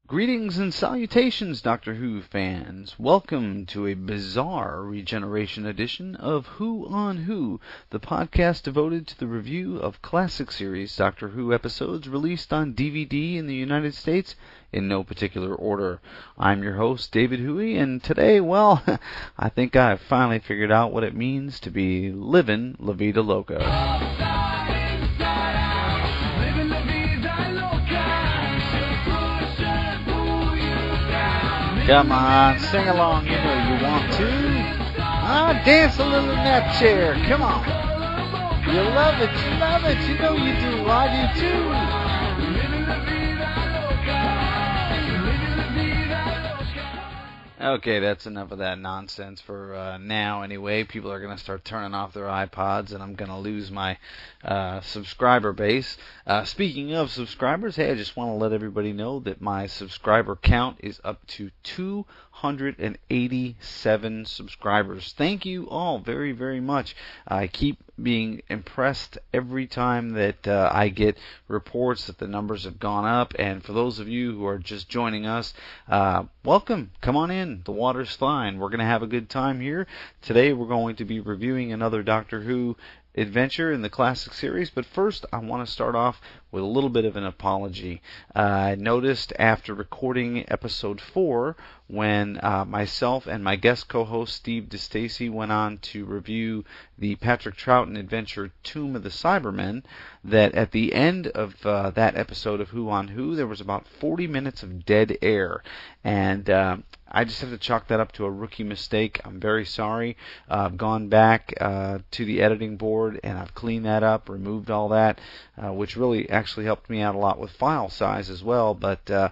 Greetings and salutations, Doctor Who fans. Welcome to a bizarre regeneration edition of Who on Who, the podcast devoted to the review of classic series Doctor Who episodes released on DVD in the United States in no particular order. I'm your host, David Huey, and today, well, I think I've finally figured out what it means to be living La Vida Loca. Come on, sing along, you know you want to. Dance a little in that chair, come on. You love it, you know you do, I do too. Okay, that's enough of that nonsense for now anyway. People are going to start turning off their iPods, and I'm going to lose my subscriber base. Speaking of subscribers, hey, I just want to let everybody know that my subscriber count is up to 287 subscribers. Thank you all very, very much. I keep being impressed every time that I get reports that the numbers have gone up. And for those of you who are just joining us, welcome. Come on in. The water's fine. We're going to have a good time here. Today we're going to be reviewing another Doctor Who adventure in the classic series, but first I want to start off with a little bit of an apology. I noticed after recording episode 4, when myself and my guest co-host Steve DeStacy went on to review the Patrick Troughton adventure Tomb of the Cybermen, that at the end of that episode of Who on Who, there was about 40 minutes of dead air, and I just have to chalk that up to a rookie mistake. I'm very sorry. I've gone back to the editing board and I've cleaned that up, removed all that, which really actually helped me out a lot with file size as well. But that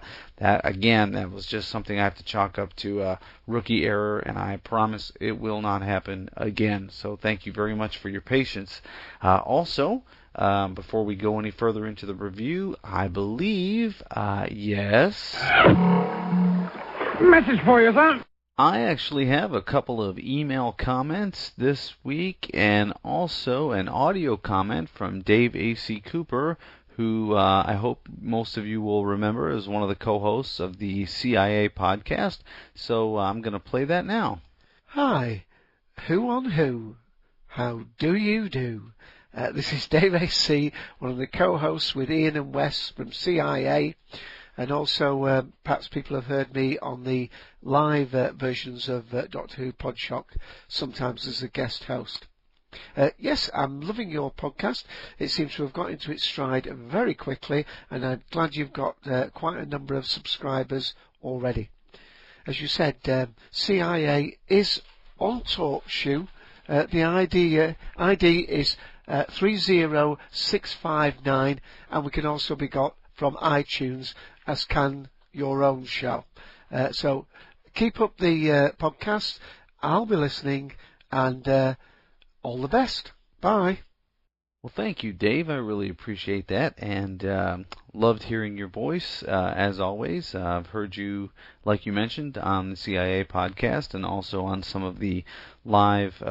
was just something I have to chalk up to a rookie error, and I promise it will not happen again. So thank you very much for your patience. Also, before we go any further into the review, I believe, yes... Message for you, sir. I actually have a couple of email comments this week and also an audio comment from Dave A.C. Cooper, who I hope most of you will remember as one of the co-hosts of the CIA podcast. So I'm going to play that now. Hi, Who on Who? How do you do? This is Dave A.C., one of the co-hosts with Ian and Wes from CIA. And also, perhaps people have heard me on the live versions of Doctor Who Podshock, sometimes as a guest host. Yes, I'm loving your podcast. It seems to have got into its stride very quickly, and I'm glad you've got quite a number of subscribers already. As you said, CIA is on TalkShoe. The ID is 30659, and we can also be got from iTunes, as can your own show. So keep up the podcast. I'll be listening, and all the best. Bye. Well, thank you, Dave. I really appreciate that, and loved hearing your voice, as always. I've heard you, like you mentioned, on the CIA podcast and also on some of the live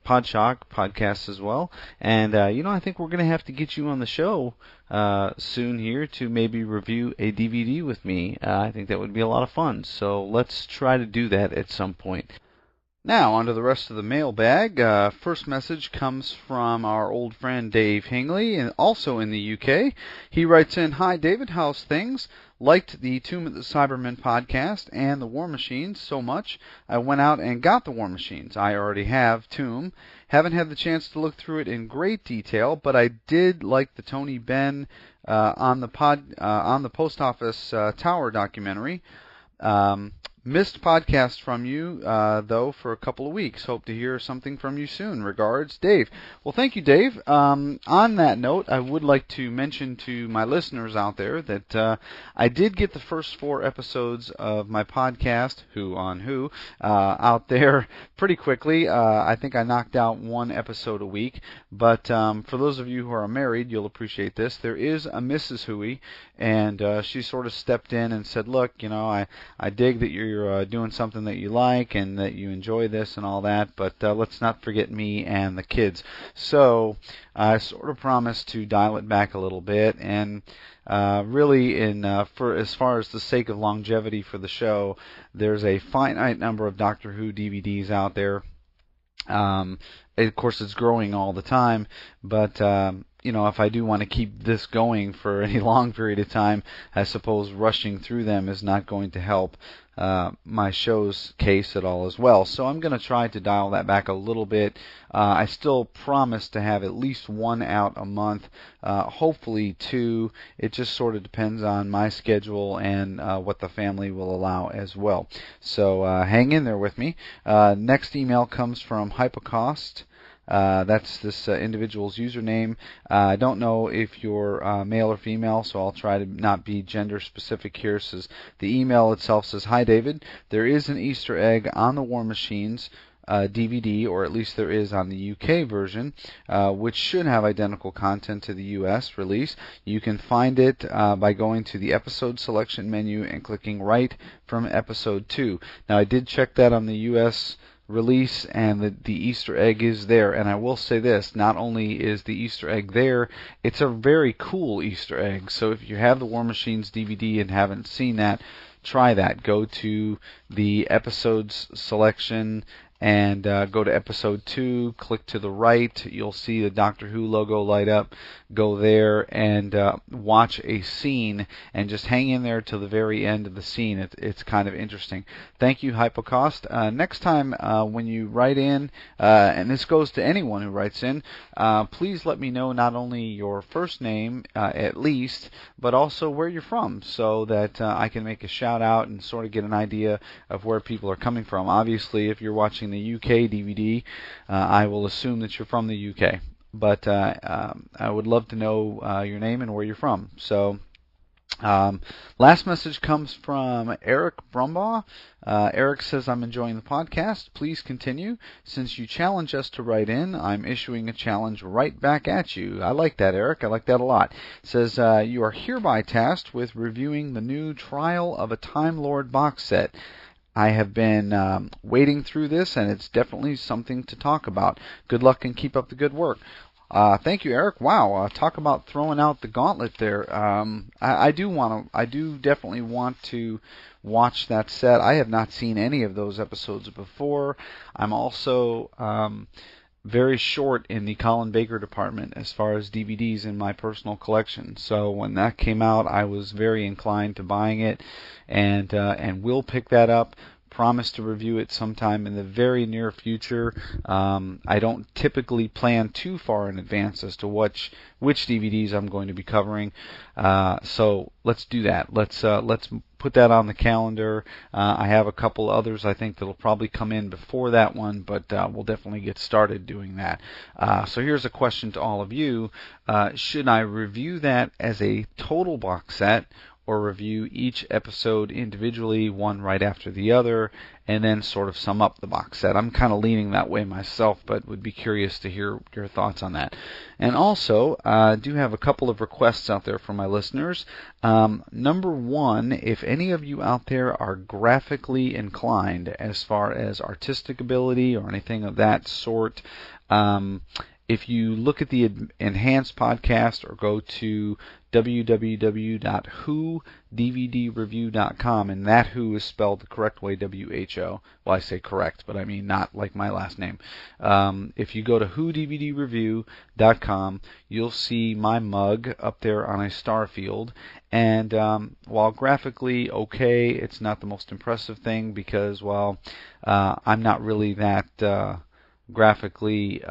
Podshock podcasts as well. And, I think we're going to have to get you on the show soon here to maybe review a DVD with me. I think that would be a lot of fun. So let's try to do that at some point. Now, on to the rest of the mailbag. First message comes from our old friend Dave Hingley, and also in the UK. He writes in, "Hi, David, how's things? Liked the Tomb of the Cybermen podcast and the War Machines so much, I went out and got the War Machines. I already have Tomb. Haven't had the chance to look through it in great detail, but I did like the Tony Benn on the Post Office Tower documentary. Missed podcast from you, though, for a couple of weeks. Hope to hear something from you soon. Regards, Dave." Well, thank you, Dave. On that note, I would like to mention to my listeners out there that I did get the first 4 episodes of my podcast, Who on Who, out there pretty quickly. I think I knocked out 1 episode a week. But for those of you who are married, you'll appreciate this. There is a Mrs. Huey, and she sort of stepped in and said, "Look, I dig that you're you're doing something that you like and that you enjoy this and all that. But let's not forget me and the kids. So I sort of promised to dial it back a little bit, and really, for as far as the sake of longevity for the show, there's a finite number of Doctor Who DVDs out there. Of course, it's growing all the time, but if I do want to keep this going for any long period of time, I suppose rushing through them is not going to help my show's case at all as well. So I'm going to try to dial that back a little bit. I still promise to have at least one out a month, hopefully two. It just sort of depends on my schedule and what the family will allow as well. So hang in there with me. Next email comes from Hypocost. That's this individual's username. I don't know if you're male or female, so I'll try to not be gender specific here. Says the email itself says, "Hi David, there is an Easter egg on the War Machines DVD, or at least there is on the UK version, which should have identical content to the US release. You can find it by going to the episode selection menu and clicking right from episode 2. Now, I did check that on the US release, and the Easter egg is there. And I will say this, not only is the Easter egg there, it's a very cool Easter egg. So if you have the War Machines DVD and haven't seen that, try that. Go to the episodes selection and go to episode 2, click to the right. You'll see the Doctor Who logo light up. Go there and watch a scene, and just hang in there till the very end of the scene. It's kind of interesting. Thank you, Hypocost. Next time when you write in, and this goes to anyone who writes in, please let me know not only your first name at least, but also where you're from, so that I can make a shout out and sort of get an idea of where people are coming from. Obviously, if you're watching the UK DVD, I will assume that you're from the UK. But I would love to know your name and where you're from. So, last message comes from Eric Brumbaugh. Eric says, "I'm enjoying the podcast. Please continue. Since you challenge us to write in, I'm issuing a challenge right back at you." I like that, Eric. I like that a lot. It says, "You are hereby tasked with reviewing the new Trial of a Time Lord box set. I have been wading through this, and it's definitely something to talk about. Good luck and keep up the good work." Thank you, Eric. Wow, talk about throwing out the gauntlet there. I do definitely want to watch that set. I have not seen any of those episodes before. I'm also very short in the Colin Baker department as far as DVDs in my personal collection. So when that came out, I was very inclined to buying it, and will pick that up. Promise to review it sometime in the very near future. I don't typically plan too far in advance as to which DVDs I'm going to be covering. So let's do that. Let's put that on the calendar. I have a couple others I think that'll probably come in before that one, but we'll definitely get started doing that. So here's a question to all of you. Should I review that as a total box set, or review each episode individually, one right after the other, and then sort of sum up the box set? I'm kind of leaning that way myself, but would be curious to hear your thoughts on that. And also, I do have a couple of requests out there from my listeners. Number one, if any of you out there are graphically inclined as far as artistic ability or anything of that sort, if you look at the Enhanced podcast or go to www.whodvdreview.com, and that Who is spelled the correct way, WHO. Well, I say correct, but I mean not like my last name. If you go to whodvdreview.com, you'll see my mug up there on a star field. And while graphically okay, it's not the most impressive thing because, well, I'm not really that graphically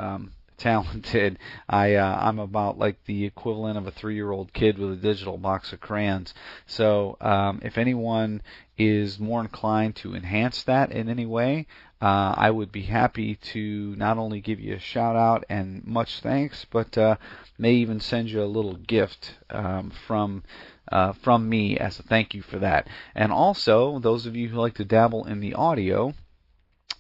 talented. I'm about like the equivalent of a 3-year-old kid with a digital box of crayons. So if anyone is more inclined to enhance that in any way, I would be happy to not only give you a shout out and much thanks, but may even send you a little gift from me as a thank you for that. And also, those of you who like to dabble in the audio,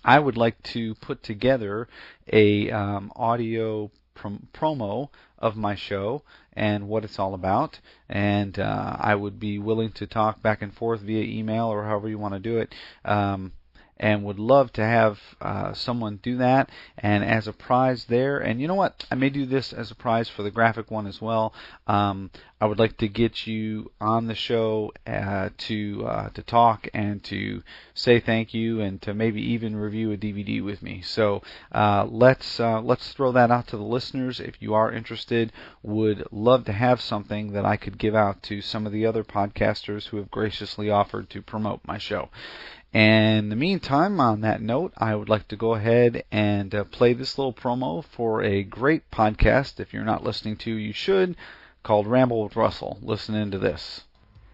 I would like to put together a audio promo of my show and what it's all about. And I would be willing to talk back and forth via email or however you want to do it. And would love to have someone do that. And as a prize there, and you know what? I may do this as a prize for the graphic one as well. I would like to get you on the show to talk and to say thank you and to maybe even review a DVD with me. So let's throw that out to the listeners. If you are interested, would love to have something that I could give out to some of the other podcasters who have graciously offered to promote my show. And in the meantime, on that note, I would like to go ahead and play this little promo for a great podcast. If you're not listening to, you should, called Ramble with Russell. Listen into this.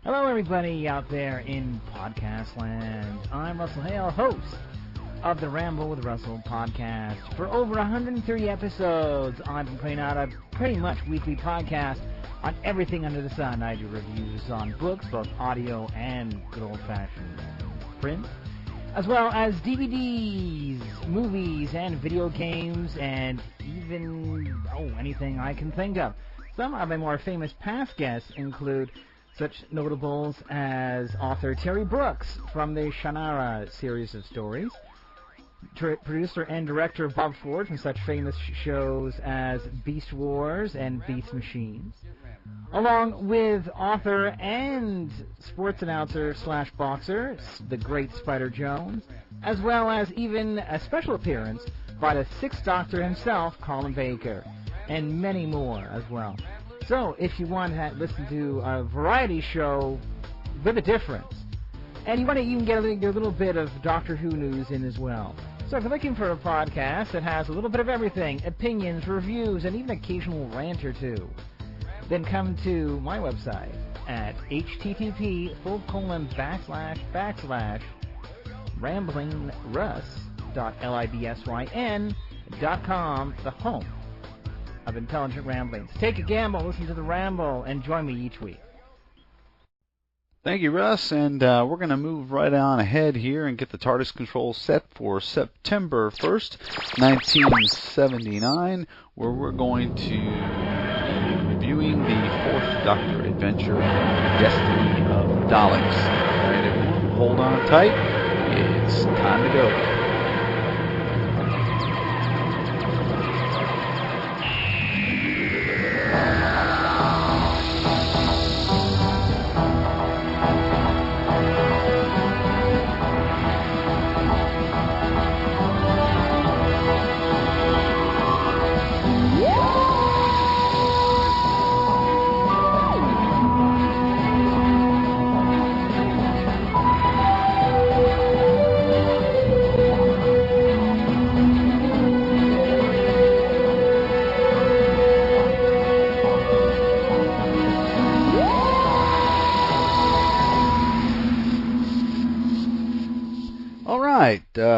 Hello, everybody out there in podcast land. I'm Russell Hale, host of the Ramble with Russell podcast. For over 130 episodes, I've been putting out a pretty much weekly podcast on everything under the sun. I do reviews on books, both audio and good old-fashioned print, as well as DVDs, movies, and video games, and even, anything I can think of. Some of my more famous past guests include such notables as author Terry Brooks from the Shannara series of stories, producer and director Bob Ford from such famous shows as Beast Wars and Beast Machines, along with author and sports announcer / boxer, the great Spider Jones, as well as even a special appearance by the Sixth Doctor himself, Colin Baker, and many more as well. So, if you want to listen to a variety show with a difference, and you want to even get a little bit of Doctor Who news in as well. So if you're looking for a podcast that has a little bit of everything, opinions, reviews, and even occasional rant or two, then come to my website at http://ramblingrus.libsyn.com, the home of Intelligent Ramblings. Take a gamble, listen to the Ramble, and join me each week. Thank you, Russ, and we're going to move right on ahead here and get the TARDIS controls set for September 1st, 1979, where we're going to be reviewing the Fourth Doctor adventure, Destiny of Daleks. All right, everyone, hold on tight. It's time to go.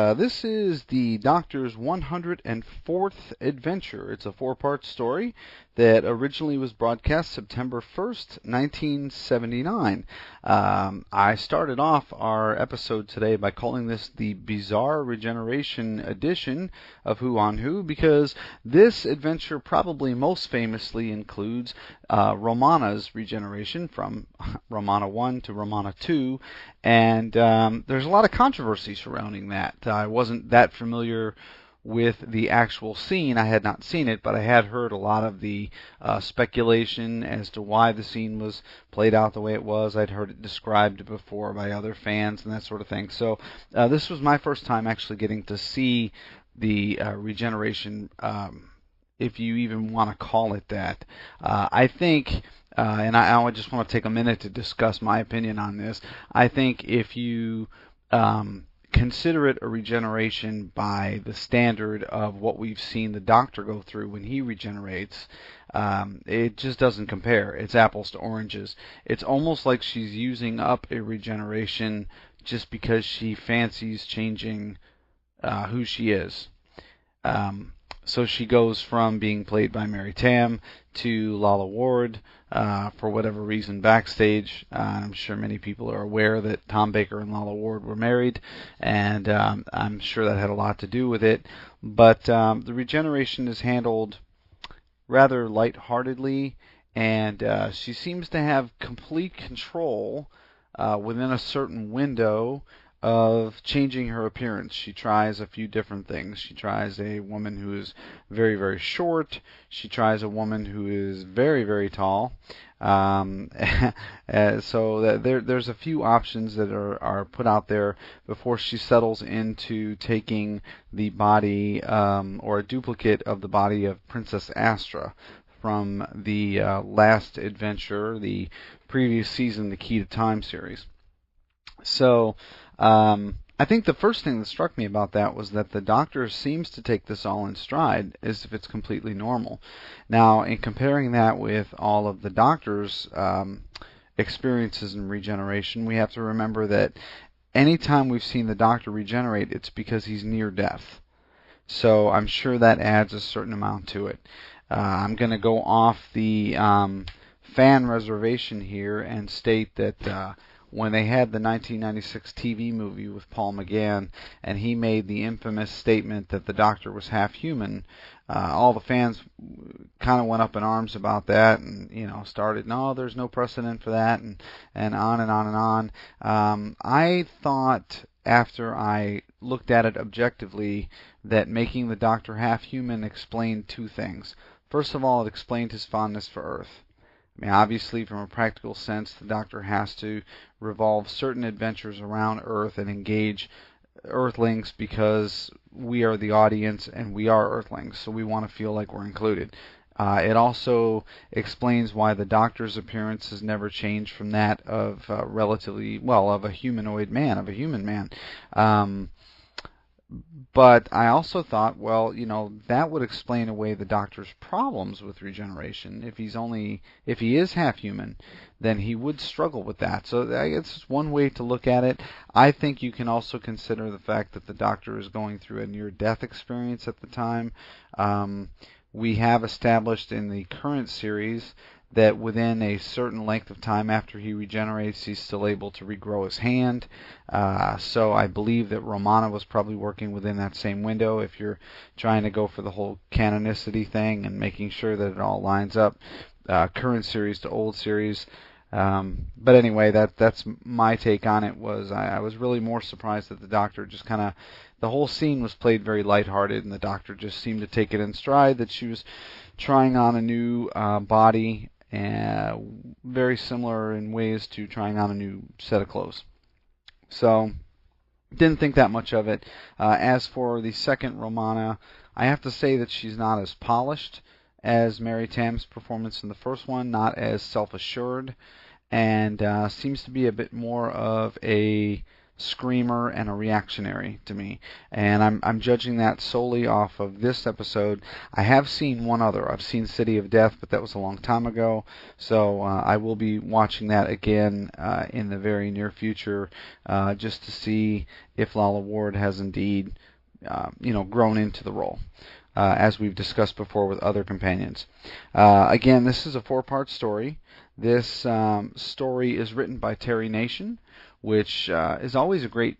This is the Doctor's 104th adventure. It's a 4-part story that originally was broadcast September 1st, 1979. I started off our episode today by calling this the Bizarre Regeneration edition of Who on Who, because this adventure probably most famously includes Romana's regeneration from Romana 1 to Romana 2, and there's a lot of controversy surrounding that. I wasn't that familiar with the actual scene. I had not seen it, but I had heard a lot of the speculation as to why the scene was played out the way it was. I'd heard it described before by other fans and that sort of thing. So this was my first time actually getting to see the regeneration, if you even want to call it that. I think, and I just want to take a minute to discuss my opinion on this. I think if you consider it a regeneration by the standard of what we've seen the Doctor go through when he regenerates, it just doesn't compare. It's apples to oranges. It's almost like she's using up a regeneration just because she fancies changing who she is. So she goes from being played by Mary Tam to Lalla Ward for whatever reason backstage. I'm sure many people are aware that Tom Baker and Lalla Ward were married, and I'm sure that had a lot to do with it. But the regeneration is handled rather lightheartedly, and she seems to have complete control within a certain window of changing her appearance. She tries a few different things. She tries a woman who is very, very short. She tries a woman who is very, very tall. Um, so there's a few options that are put out there before she settles into taking the body or a duplicate of the body of Princess Astra from the last adventure, the previous season, the Key to Time series. So I think the first thing that struck me about that was that the Doctor seems to take this all in stride as if it's completely normal. Now, in comparing that with all of the Doctor's experiences in regeneration, we have to remember that anytime we've seen the Doctor regenerate, it's because he's near death. So I'm sure that adds a certain amount to it. I'm going to go off the fan reservation here and state that when they had the 1996 TV movie with Paul McGann, and he made the infamous statement that the Doctor was half human, all the fans kind of went up in arms about that, and started, no, there's no precedent for that, and on and on and on. I thought after I looked at it objectively that making the Doctor half human explained two things. First of all, it explained his fondness for Earth. I mean, obviously, from a practical sense, the Doctor has to revolve certain adventures around Earth and engage Earthlings because we are the audience and we are Earthlings, so we want to feel like we're included. It also explains why the Doctor's appearance has never changed from that of of a humanoid man, of a human man. But I also thought, well, that would explain away the Doctor's problems with regeneration. If he is half human, then he would struggle with that. So I guess it's one way to look at it. I think you can also consider the fact that the Doctor is going through a near-death experience at the time. We have established in the current series that within a certain length of time after he regenerates, he's still able to regrow his hand. So I believe that Romana was probably working within that same window if you're trying to go for the whole canonicity thing and making sure that it all lines up, current series to old series. But anyway, that's my take on it. I was really more surprised that the Doctor just kind of, the whole scene was played very lighthearted, and the Doctor just seemed to take it in stride that she was trying on a new body, very similar in ways to trying on a new set of clothes. So, didn't think that much of it. As for the second Romana, I have to say that she's not as polished as Mary Tamm's performance in the first one, not as self-assured, and seems to be a bit more of a screamer and a reactionary to me. And I'm judging that solely off of this episode. I have seen one other. I've seen City of Death, but that was a long time ago. So I will be watching that again in the very near future, just to see if Lalla Ward has indeed, grown into the role. As we've discussed before with other companions. Again, this is a 4-part story. This story is written by Terry Nation, which is always a great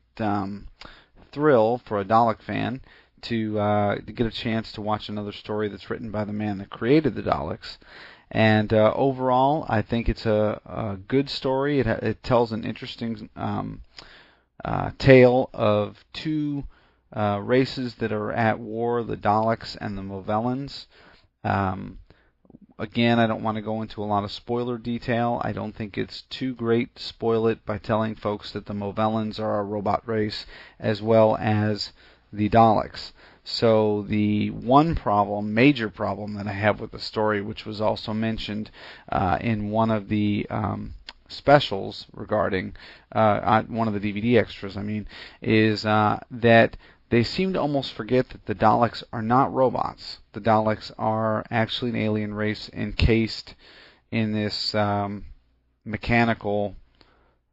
thrill for a Dalek fan to get a chance to watch another story that's written by the man that created the Daleks. And overall, I think it's a good story. It tells an interesting tale of two races that are at war, the Daleks and the Movellans. Again, I don't want to go into a lot of spoiler detail. I don't think it's too great to spoil it by telling folks that the Movellans are a robot race as well as the Daleks. So the one major problem that I have with the story, which was also mentioned in one of the specials regarding one of the DVD extras, is that they seem to almost forget that the Daleks are not robots. The Daleks are actually an alien race encased in this mechanical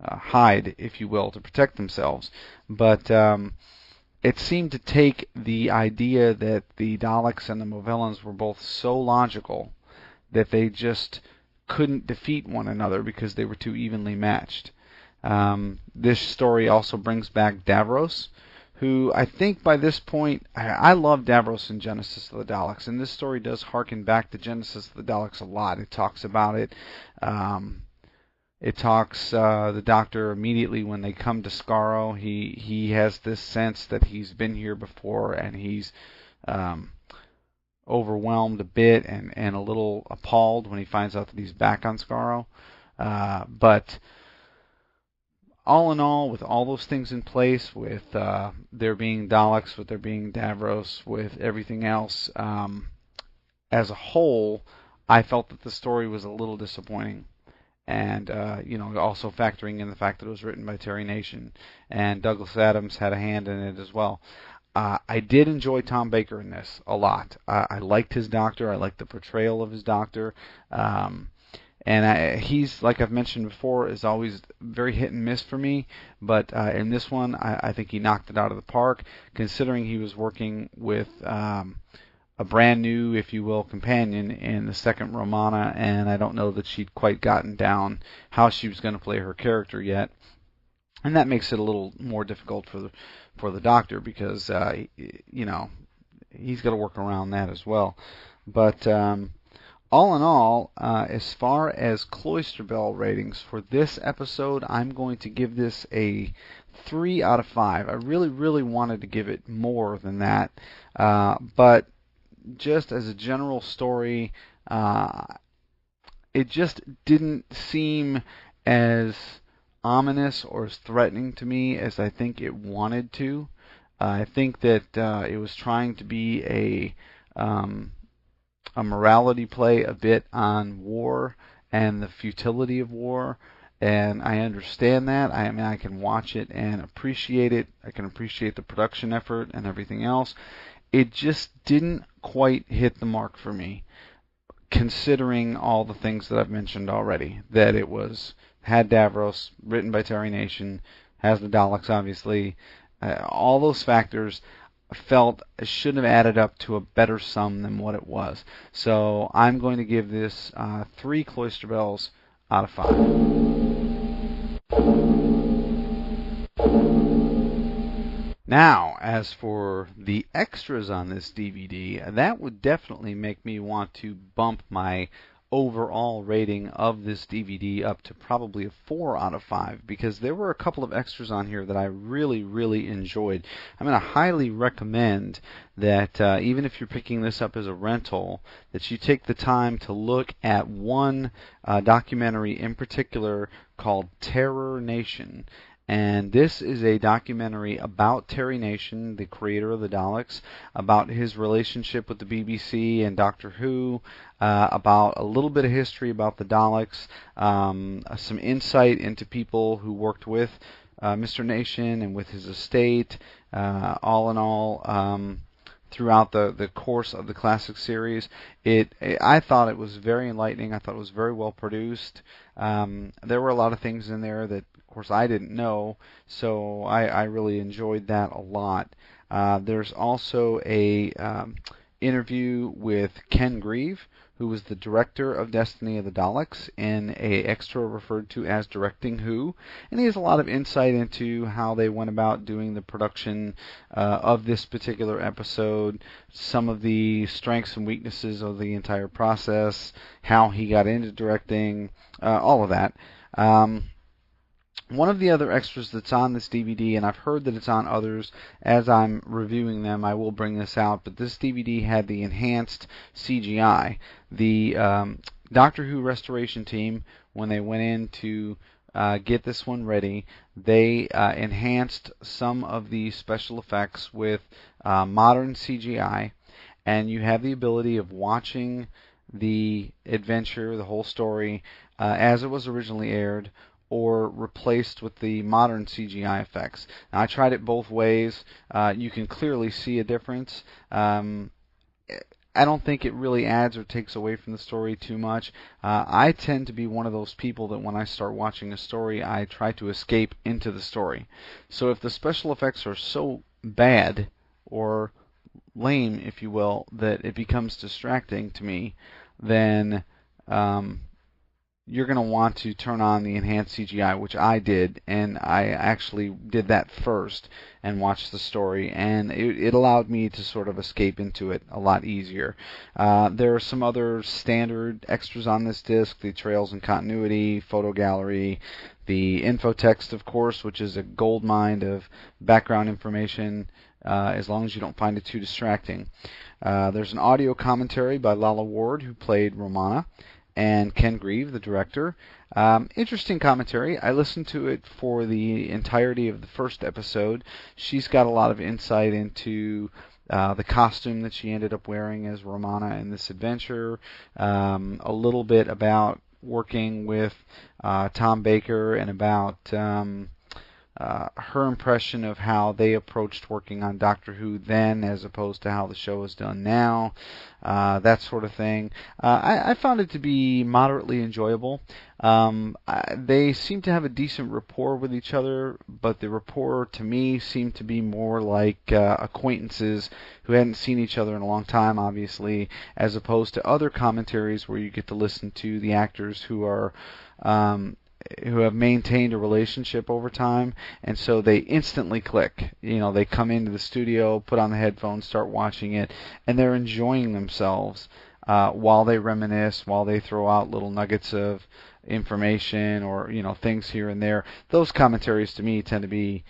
hide, if you will, to protect themselves. But it seemed to take the idea that the Daleks and the Movellans were both so logical that they just couldn't defeat one another because they were too evenly matched. This story also brings back Davros, who I think by this point, I love Davros in Genesis of the Daleks, and this story does harken back to Genesis of the Daleks a lot. It talks about it. It talks the Doctor immediately when they come to Skaro. He has this sense that he's been here before, and he's overwhelmed a bit and a little appalled when he finds out that he's back on Skaro. But all in all, with all those things in place, with there being Daleks, with there being Davros, with everything else, as a whole, I felt that the story was a little disappointing. And, also factoring in the fact that it was written by Terry Nation, and Douglas Adams had a hand in it as well. I did enjoy Tom Baker in this a lot. I liked his Doctor. I liked the portrayal of his Doctor. And he's, like I've mentioned before, is always very hit and miss for me. But in this one, I think he knocked it out of the park, considering he was working with a brand new, if you will, companion in the second Romana, and I don't know that she'd quite gotten down how she was going to play her character yet. And that makes it a little more difficult for the Doctor, because he's got to work around that as well. But all in all, as far as Cloister Bell ratings for this episode, I'm going to give this a 3 out of 5. I really, really wanted to give it more than that, but just as a general story, it just didn't seem as ominous or as threatening to me as I think it wanted to. I think that it was trying to be a morality play a bit on war and the futility of war, and I understand that. I mean, I can watch it and appreciate it. I can appreciate the production effort and everything else. It just didn't quite hit the mark for me, considering all the things that I've mentioned already. That it had Davros, written by Terry Nation, has the Daleks, obviously. All those factors felt should have added up to a better sum than what it was. So I'm going to give this 3 Cloister Bells out of 5. Now, as for the extras on this DVD, that would definitely make me want to bump my overall rating of this DVD up to probably a 4 out of 5, because there were a couple of extras on here that I really, really enjoyed. I'm going to highly recommend that even if you're picking this up as a rental, that you take the time to look at one documentary in particular called Terror Nation. And this is a documentary about Terry Nation, the creator of the Daleks, about his relationship with the BBC and Doctor Who, about a little bit of history about the Daleks, some insight into people who worked with Mr. Nation and with his estate, all in all, throughout the course of the classic series. I thought it was very enlightening. I thought it was very well produced. There were a lot of things in there that, of course, I didn't know, so I really enjoyed that a lot. There's also a interview with Ken Grieve, who was the director of Destiny of the Daleks, in a extra referred to as Directing Who, and he has a lot of insight into how they went about doing the production of this particular episode, some of the strengths and weaknesses of the entire process, how he got into directing, all of that. One of the other extras that's on this DVD, and I've heard that it's on others, as I'm reviewing them, I will bring this out, but this DVD had the enhanced CGI. The Doctor Who restoration team, when they went in to get this one ready, they enhanced some of the special effects with modern CGI, and you have the ability of watching the adventure, the whole story, as it was originally aired, or replaced with the modern CGI effects. Now, I tried it both ways. You can clearly see a difference. I don't think it really adds or takes away from the story too much. I tend to be one of those people that when I start watching a story, I try to escape into the story. So if the special effects are so bad or lame, if you will, that it becomes distracting to me, then you're going to want to turn on the enhanced CGI, which I did, and I actually did that first and watched the story, and it allowed me to sort of escape into it a lot easier. There are some other standard extras on this disc: the trails and continuity, photo gallery, the info text, of course, which is a gold mine of background information, as long as you don't find it too distracting. There's an audio commentary by Lala Ward, who played Romana, and Ken Grieve, the director. Interesting commentary. I listened to it for the entirety of the first episode. She's got a lot of insight into the costume that she ended up wearing as Romana in this adventure, a little bit about working with Tom Baker, and about her impression of how they approached working on Doctor Who then as opposed to how the show is done now, that sort of thing. I found it to be moderately enjoyable. They seem to have a decent rapport with each other, but the rapport to me seemed to be more like acquaintances who hadn't seen each other in a long time, obviously, as opposed to other commentaries where you get to listen to the actors who are who have maintained a relationship over time, and so they instantly click. They come into the studio, put on the headphones, start watching it, and they're enjoying themselves while they reminisce, while they throw out little nuggets of information or things here and there. Those commentaries to me tend to be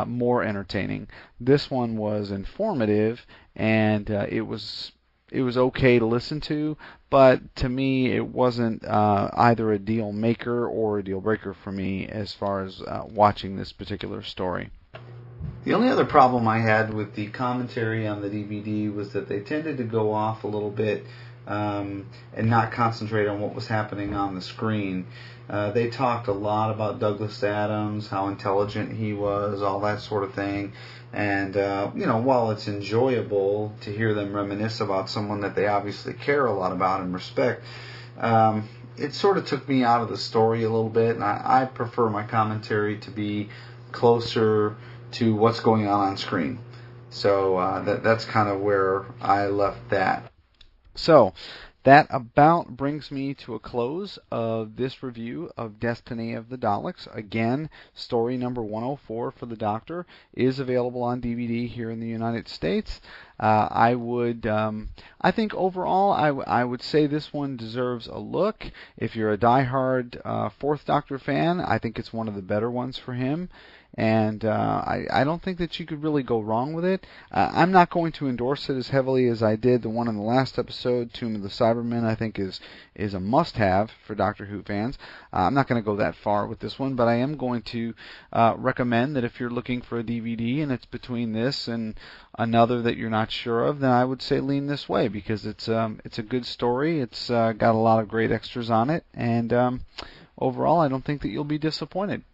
more entertaining. This one was informative, and it was okay to listen to, but to me it wasn't either a deal maker or a deal breaker for me as far as watching this particular story. The only other problem I had with the commentary on the DVD was that they tended to go off a little bit and not concentrate on what was happening on the screen. They talked a lot about Douglas Adams, how intelligent he was, all that sort of thing. And, while it's enjoyable to hear them reminisce about someone that they obviously care a lot about and respect, it sort of took me out of the story a little bit. And I prefer my commentary to be closer to what's going on screen. So that's kind of where I left that. So that about brings me to a close of this review of Destiny of the Daleks. Again, story number 104 for the Doctor is available on DVD here in the United States. I think overall, I would say this one deserves a look. If you're a diehard Fourth Doctor fan, I think it's one of the better ones for him. And I don't think that you could really go wrong with it. I'm not going to endorse it as heavily as I did the one in the last episode. Tomb of the Cybermen, I think, is a must-have for Doctor Who fans. I'm not going to go that far with this one, but I am going to recommend that if you're looking for a DVD and it's between this and another that you're not sure of, then I would say lean this way, because it's a good story. It's got a lot of great extras on it, and overall, I don't think that you'll be disappointed.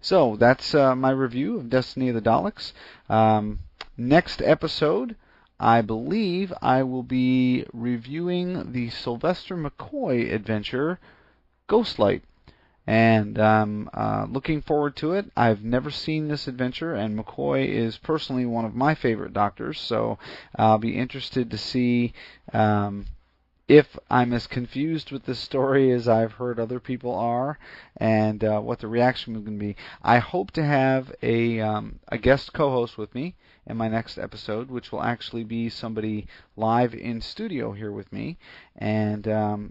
So that's my review of Destiny of the Daleks. Next episode, I believe I will be reviewing the Sylvester McCoy adventure, Ghostlight. And I'm looking forward to it. I've never seen this adventure, and McCoy is personally one of my favorite Doctors, so I'll be interested to see if I'm as confused with this story as I've heard other people are, and what the reaction is going to be. I hope to have a guest co-host with me in my next episode, which will actually be somebody live in studio here with me, and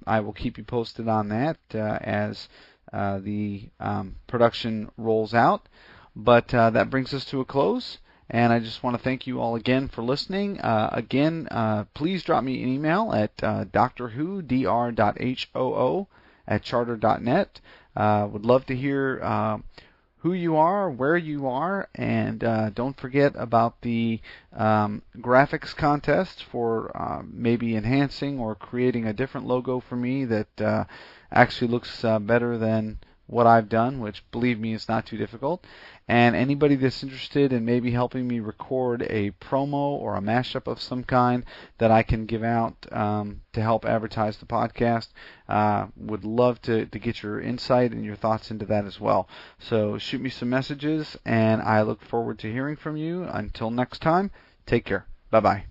I will keep you posted on that as the production rolls out. But that brings us to a close. And I just want to thank you all again for listening. Please drop me an email at drwho, dr.hoo@charter.net. Would love to hear who you are, where you are, and don't forget about the graphics contest for maybe enhancing or creating a different logo for me that actually looks better than what I've done, which, believe me, is not too difficult. And anybody that's interested in maybe helping me record a promo or a mashup of some kind that I can give out to help advertise the podcast, would love to get your insight and your thoughts into that as well. So shoot me some messages, and I look forward to hearing from you. Until next time, take care. Bye-bye.